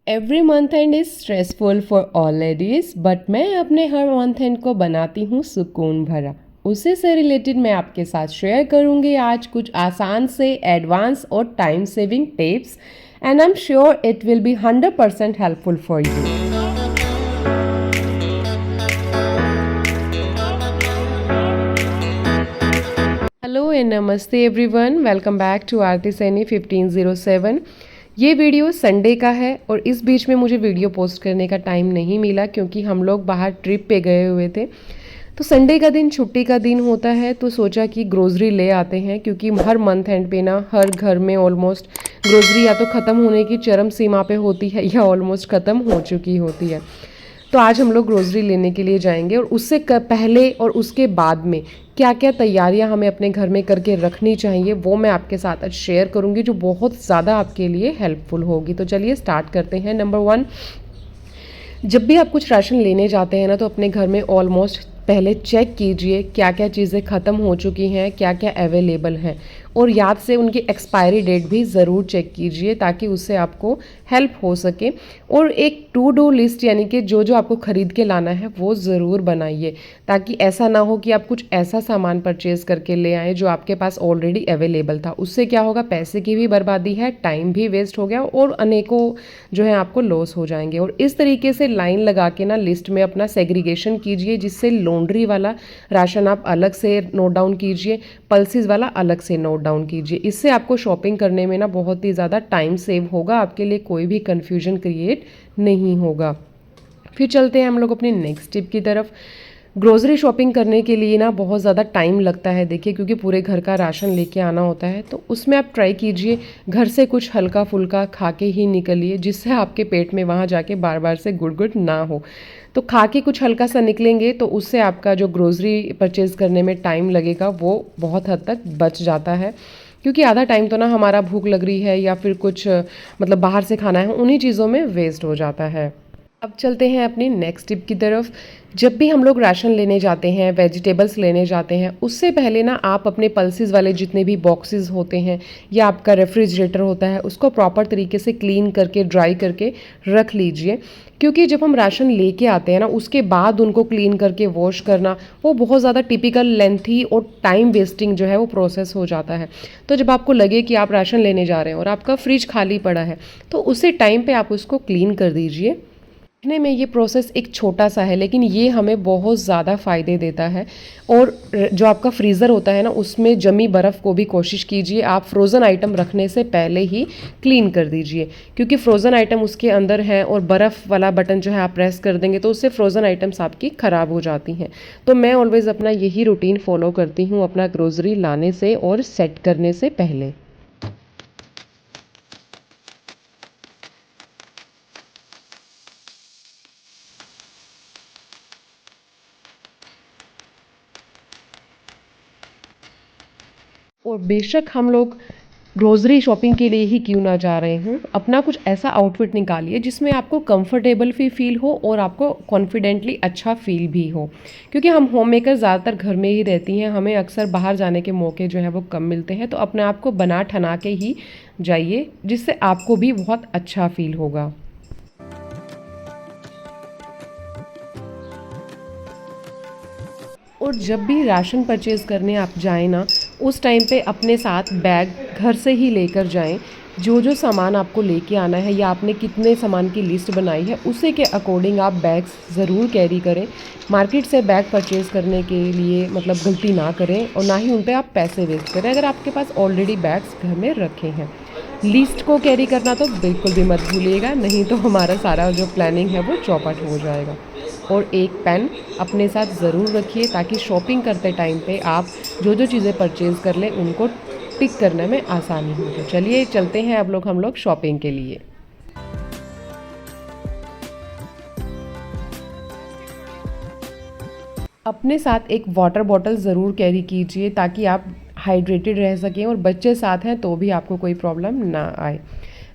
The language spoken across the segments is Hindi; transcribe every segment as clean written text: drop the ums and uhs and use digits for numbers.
Every month and is stressful for all ladies, but मैं अपने हर मंथ एंड को बनाती हूँ सुकून भरा। उसी से रिलेटेड मैं आपके साथ शेयर करूँगी आज कुछ आसान से एडवांस और time saving tips, and I am sure it will be 100% helpful for you. Hello and नमस्ते एवरीवन, वेलकम बैक टू आरती सैनी 1507। ये वीडियो संडे का है और इस बीच में मुझे वीडियो पोस्ट करने का टाइम नहीं मिला क्योंकि हम लोग बाहर ट्रिप पे गए हुए थे। तो संडे का दिन छुट्टी का दिन होता है, तो सोचा कि ग्रोसरी ले आते हैं क्योंकि हर मंथ एंड पे ना हर घर में ऑलमोस्ट ग्रोसरी या तो ख़त्म होने की चरम सीमा पे होती है या ऑलमोस्ट ख़त्म हो चुकी होती है। तो आज हम लोग ग्रोसरी लेने के लिए जाएंगे और उससे पहले और उसके बाद में क्या क्या तैयारियां हमें अपने घर में करके रखनी चाहिए वो मैं आपके साथ आज शेयर करूंगी, जो बहुत ज़्यादा आपके लिए हेल्पफुल होगी। तो चलिए स्टार्ट करते हैं। नंबर 1, जब भी आप कुछ राशन लेने जाते हैं ना, तो अपने घर में ऑलमोस्ट पहले चेक कीजिए क्या क्या चीज़ें ख़त्म हो चुकी हैं, क्या क्या अवेलेबल हैं, और याद से उनकी एक्सपायरी डेट भी ज़रूर चेक कीजिए ताकि उससे आपको हेल्प हो सके। और एक टू डू लिस्ट यानी कि जो जो आपको ख़रीद के लाना है वो ज़रूर बनाइए, ताकि ऐसा ना हो कि आप कुछ ऐसा सामान परचेज़ करके ले आएँ जो आपके पास ऑलरेडी अवेलेबल था। उससे क्या होगा, पैसे की भी बर्बादी है, टाइम भी वेस्ट हो गया और अनेकों जो है आपको लॉस हो जाएंगे। और इस तरीके से लाइन लगा के ना लिस्ट में अपना सेग्रीगेशन कीजिए, जिससे लॉन्ड्री वाला राशन आप अलग से नोट डाउन कीजिए, पल्सेस वाला अलग से नोट डाउन कीजिए। इससे आपको शॉपिंग करने में ना बहुत ही ज़्यादा टाइम सेव होगा, आपके लिए कोई भी कन्फ्यूजन क्रिएट नहीं होगा। फिर चलते हैं हम लोग अपनी नेक्स्ट टिप की तरफ। ग्रोसरी शॉपिंग करने के लिए ना बहुत ज़्यादा टाइम लगता है, देखिए, क्योंकि पूरे घर का राशन लेके आना होता है। तो उसमें आप ट्राई कीजिए घर से कुछ हल्का फुल्का खा के ही निकलिए, जिससे आपके पेट में वहाँ जाके बार बार से गुड़ गुड़ ना हो। तो खा के कुछ हल्का सा निकलेंगे तो उससे आपका जो ग्रोसरी परचेज़ करने में टाइम लगेगा वो बहुत हद तक बच जाता है, क्योंकि आधा टाइम तो ना हमारा भूख लग रही है या फिर कुछ मतलब बाहर से खाना है उन्हीं चीज़ों में वेस्ट हो जाता है। अब चलते हैं अपनी नेक्स्ट टिप की तरफ। जब भी हम लोग राशन लेने जाते हैं, वेजिटेबल्स लेने जाते हैं, उससे पहले ना आप अपने पल्सेस वाले जितने भी बॉक्सेस होते हैं या आपका रेफ्रिजरेटर होता है उसको प्रॉपर तरीके से क्लीन करके ड्राई करके रख लीजिए, क्योंकि जब हम राशन लेके आते हैं ना उसके बाद उनको क्लीन करके वॉश करना वो बहुत ज़्यादा टिपिकल लेंथी और टाइम वेस्टिंग जो है वो प्रोसेस हो जाता है। तो जब आपको लगे कि आप राशन लेने जा रहे हैं और आपका फ्रिज खाली पड़ा है तो उसी टाइम पे आप उसको क्लीन कर दीजिए। देखने में ये प्रोसेस एक छोटा सा है, लेकिन ये हमें बहुत ज़्यादा फ़ायदे देता है। और जो आपका फ्रीज़र होता है ना उसमें जमी बर्फ़ को भी कोशिश कीजिए आप फ्रोज़न आइटम रखने से पहले ही क्लीन कर दीजिए, क्योंकि फ्रोज़न आइटम उसके अंदर हैं और बर्फ़ वाला बटन जो है आप प्रेस कर देंगे तो उससे फ्रोज़न आइटम्स आपकी ख़राब हो जाती हैं। तो मैं ऑलवेज़ अपना यही रूटीन फॉलो करती हूँ अपना ग्रोसरी लाने से और सेट करने से पहले। और बेशक हम लोग ग्रोसरी शॉपिंग के लिए ही क्यों ना जा रहे हों, अपना कुछ ऐसा आउटफिट निकालिए जिसमें आपको कंफर्टेबल भी फील हो और आपको कॉन्फिडेंटली अच्छा फील भी हो, क्योंकि हम होम मेकर ज़्यादातर घर में ही रहती हैं, हमें अक्सर बाहर जाने के मौके जो है वो कम मिलते हैं। तो अपने आप को बना ठना के ही जाइए, जिससे आपको भी बहुत अच्छा फील होगा। और जब भी राशन परचेज़ करने आप जाएँ ना, उस टाइम पे अपने साथ बैग घर से ही लेकर जाएँ। जो जो सामान आपको लेके आना है या आपने कितने सामान की लिस्ट बनाई है उसी के अकॉर्डिंग आप बैग्स ज़रूर कैरी करें। मार्केट से बैग परचेज़ करने के लिए मतलब गलती ना करें और ना ही उन पे आप पैसे वेस्ट करें अगर आपके पास ऑलरेडी बैग्स घर में रखे हैं। लिस्ट को कैरी करना तो बिल्कुल भी मत भूलिएगा, नहीं तो हमारा सारा जो प्लानिंग है वो चौपट हो जाएगा। और एक पेन अपने साथ ज़रूर रखिए ताकि शॉपिंग करते टाइम पे आप जो जो चीज़ें परचेज़ कर लें उनको टिक करने में आसानी हो। तो चलिए चलते हैं अब हम लोग शॉपिंग के लिए। अपने साथ एक वाटर बॉटल ज़रूर कैरी कीजिए ताकि आप हाइड्रेटेड रह सकें, और बच्चे साथ हैं तो भी आपको कोई प्रॉब्लम ना आए।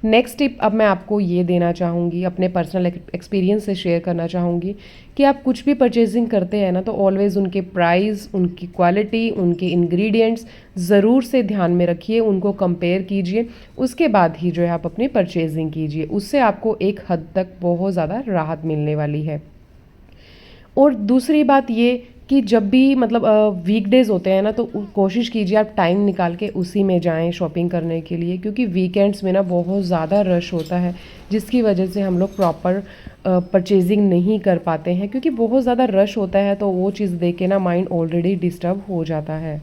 नेक्स्ट टिप अब मैं आपको ये देना चाहूँगी, अपने पर्सनल एक्सपीरियंस से शेयर करना चाहूँगी कि आप कुछ भी परचेजिंग करते हैं ना तो ऑलवेज़ उनके प्राइस, उनकी क्वालिटी, उनके इंग्रेडिएंट्स ज़रूर से ध्यान में रखिए, उनको कंपेयर कीजिए, उसके बाद ही जो है आप अपनी परचेजिंग कीजिए। उससे आपको एक हद तक बहुत ज़्यादा राहत मिलने वाली है। और दूसरी बात ये कि जब भी मतलब वीकडेज़ होते हैं ना तो कोशिश कीजिए आप टाइम निकाल के उसी में जाएं शॉपिंग करने के लिए, क्योंकि वीकेंड्स में ना बहुत ज़्यादा रश होता है जिसकी वजह से हम लोग प्रॉपर परचेजिंग नहीं कर पाते हैं, क्योंकि बहुत ज़्यादा रश होता है तो वो चीज़ देख के ना माइंड ऑलरेडी डिस्टर्ब हो जाता है।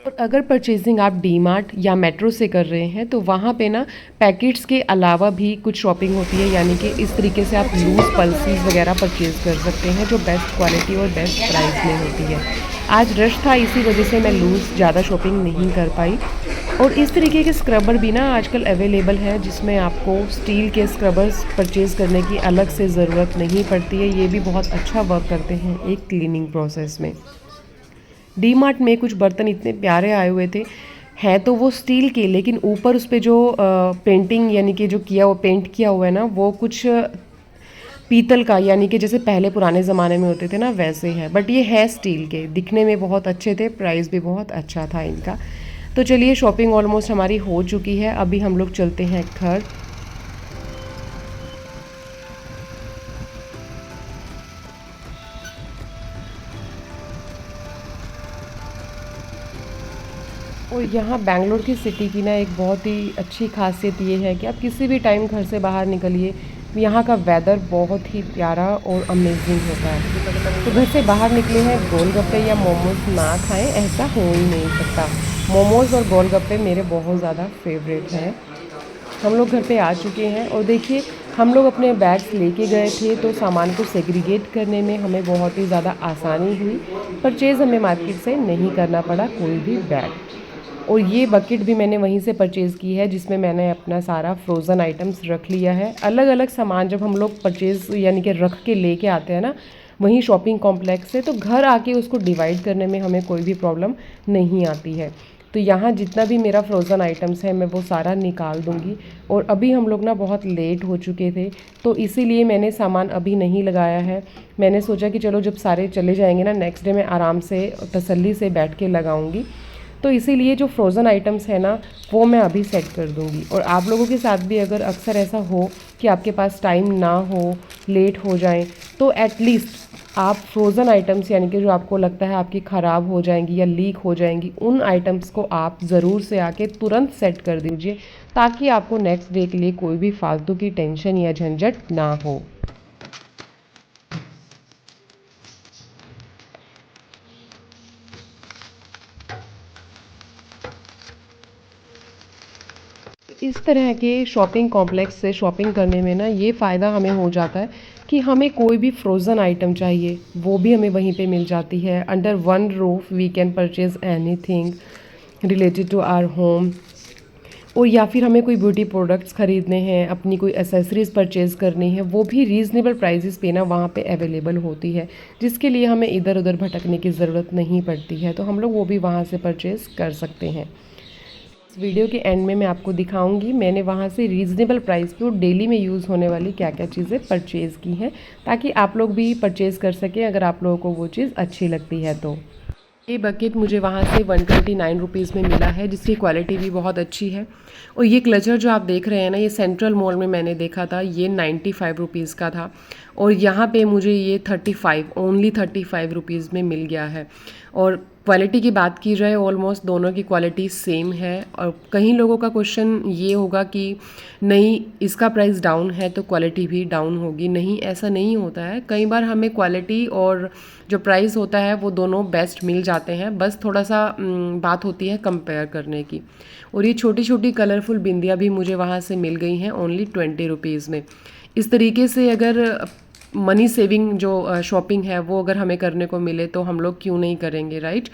और अगर परचेजिंग आप डी मार्ट या मेट्रो से कर रहे हैं तो वहाँ पे ना पैकेट्स के अलावा भी कुछ शॉपिंग होती है, यानी कि इस तरीके से आप लूज़ पल्सीज वगैरह परचेज़ कर सकते हैं जो बेस्ट क्वालिटी और बेस्ट प्राइस में होती है। आज रश था इसी वजह से मैं लूज़ ज़्यादा शॉपिंग नहीं कर पाई। और इस तरीके के स्क्रबर भी ना आजकल अवेलेबल है जिसमें आपको स्टील के स्क्रबर्स परचेज़ करने की अलग से ज़रूरत नहीं पड़ती है। ये भी बहुत अच्छा वर्क करते हैं एक क्लीनिंग प्रोसेस में। डी मार्ट में कुछ बर्तन इतने प्यारे आए हुए थे, हैं तो वो स्टील के, लेकिन ऊपर उस पर जो पेंटिंग यानी कि जो किया हुआ पेंट किया हुआ है ना वो कुछ पीतल का, यानी कि जैसे पहले पुराने ज़माने में होते थे ना वैसे है, बट ये है स्टील के, दिखने में बहुत अच्छे थे, प्राइस भी बहुत अच्छा था इनका। तो चलिए शॉपिंग ऑलमोस्ट हमारी हो चुकी है, अभी हम लोग चलते हैं घर। और यहाँ बेंगलोर की सिटी की ना एक बहुत ही अच्छी खासियत ये है कि आप किसी भी टाइम घर से बाहर निकलिए, यहाँ का वेदर बहुत ही प्यारा और अमेजिंग होता है। तो घर से बाहर निकले हैं, गोलगप्पे या मोमोज ना खाएं ऐसा हो ही नहीं सकता। मोमोज़ और गोलगप्पे मेरे बहुत ज़्यादा फेवरेट हैं। हम लोग घर पे आ चुके हैं और देखिए हम लोग अपने बैग्स लेके गए थे तो सामान को सेग्रीगेट करने में हमें बहुत ही ज़्यादा आसानी हुई। परचेज़ हमें मार्केट से नहीं करना पड़ा कोई भी बैग। और ये बकेट भी मैंने वहीं से परचेज़ की है जिसमें मैंने अपना सारा फ्रोज़न आइटम्स रख लिया है। अलग अलग सामान जब हम लोग परचेज़ यानी कि रख के लेके आते हैं ना वहीं शॉपिंग कॉम्प्लेक्स से, तो घर आके उसको डिवाइड करने में हमें कोई भी प्रॉब्लम नहीं आती है। तो यहाँ जितना भी मेरा फ्रोज़न आइटम्स है मैं वो सारा निकाल दूँगी। और अभी हम लोग ना बहुत लेट हो चुके थे तो इसीलिए मैंने सामान अभी नहीं लगाया है। मैंने सोचा कि चलो जब सारे चले जाएंगे ना नेक्स्ट डे मैं आराम से तसल्ली से बैठ के लगाऊंगी। तो इसीलिए जो फ्रोज़न आइटम्स है ना वो मैं अभी सेट कर दूंगी। और आप लोगों के साथ भी अगर अक्सर ऐसा हो कि आपके पास टाइम ना हो, लेट हो जाए, तो एटलीस्ट आप फ्रोज़न आइटम्स यानी कि जो आपको लगता है आपकी ख़राब हो जाएंगी या लीक हो जाएंगी, उन आइटम्स को आप ज़रूर से आके तुरंत सेट कर दीजिए ताकि आपको नेक्स्ट डे के लिए कोई भी फालतू की टेंशन या झंझट ना हो। इस तरह के शॉपिंग कॉम्प्लेक्स से शॉपिंग करने में ना ये फ़ायदा हमें हो जाता है कि हमें कोई भी फ्रोज़न आइटम चाहिए वो भी हमें वहीं पे मिल जाती है। Under one roof we can purchase anything related to our home. और या फिर हमें कोई ब्यूटी प्रोडक्ट्स ख़रीदने हैं, अपनी कोई एसेसरीज़ परचेज़ करनी है, वो भी रीज़नेबल प्राइसेस पे ना वहाँ पे अवेलेबल होती है, जिसके लिए हमें इधर उधर भटकने की ज़रूरत नहीं पड़ती है। तो हम लोग वो भी वहाँ से परचेज़ कर सकते हैं। इस वीडियो के एंड में मैं आपको दिखाऊंगी मैंने वहाँ से रीज़नेबल प्राइस पे और डेली में यूज़ होने वाली क्या क्या चीज़ें परचेज़ की हैं, ताकि आप लोग भी परचेज़ कर सकें अगर आप लोगों को वो चीज़ अच्छी लगती है। तो ये बकेट मुझे वहाँ से 129 रुपीज़ में मिला है, जिसकी क्वालिटी भी बहुत अच्छी है। और ये क्लचर जो आप देख रहे हैं ना, ये सेंट्रल मॉल में मैंने देखा था, ये 95 रुपीज़ का था और यहाँ पे मुझे ये 35 ओनली 35 रुपीज़ में मिल गया है। और क्वालिटी की बात की जाए ऑलमोस्ट दोनों की क्वालिटी सेम है। और कई लोगों का क्वेश्चन ये होगा कि नहीं इसका प्राइस डाउन है तो क्वालिटी भी डाउन होगी। नहीं, ऐसा नहीं होता है। कई बार हमें क्वालिटी और जो प्राइस होता है वो दोनों बेस्ट मिल जाते हैं, बस थोड़ा सा बात होती है कंपेयर करने की। और ये छोटी छोटी कलरफुल बिंदियाँ भी मुझे वहाँ से मिल गई हैं ओनली 20 रुपीज़ में। इस तरीके से अगर मनी सेविंग जो शॉपिंग है वो अगर हमें करने को मिले तो हम लोग क्यों नहीं करेंगे, राइट।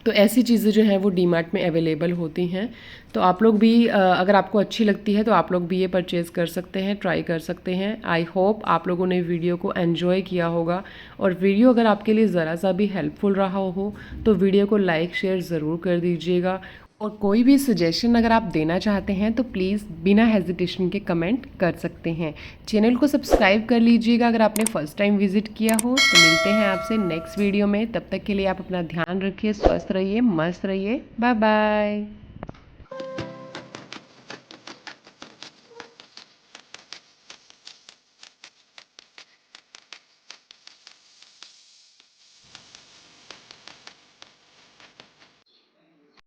तो ऐसी चीज़ें जो हैं वो डीमार्ट में अवेलेबल होती हैं। तो आप लोग भी अगर आपको अच्छी लगती है तो आप लोग भी ये परचेज़ कर सकते हैं, ट्राई कर सकते हैं। आई होप आप लोगों ने वीडियो को एन्जॉय किया होगा, और वीडियो अगर आपके लिए ज़रा सा भी हेल्पफुल रहा हो तो वीडियो को लाइक शेयर ज़रूर कर दीजिएगा। और कोई भी सजेशन अगर आप देना चाहते हैं तो प्लीज़ बिना हेजिटेशन के कमेंट कर सकते हैं। चैनल को सब्सक्राइब कर लीजिएगा अगर आपने फ़र्स्ट टाइम विज़िट किया हो। तो मिलते हैं आपसे नेक्स्ट वीडियो में, तब तक के लिए आप अपना ध्यान रखिए, स्वस्थ रहिए, मस्त रहिए। Bye bye.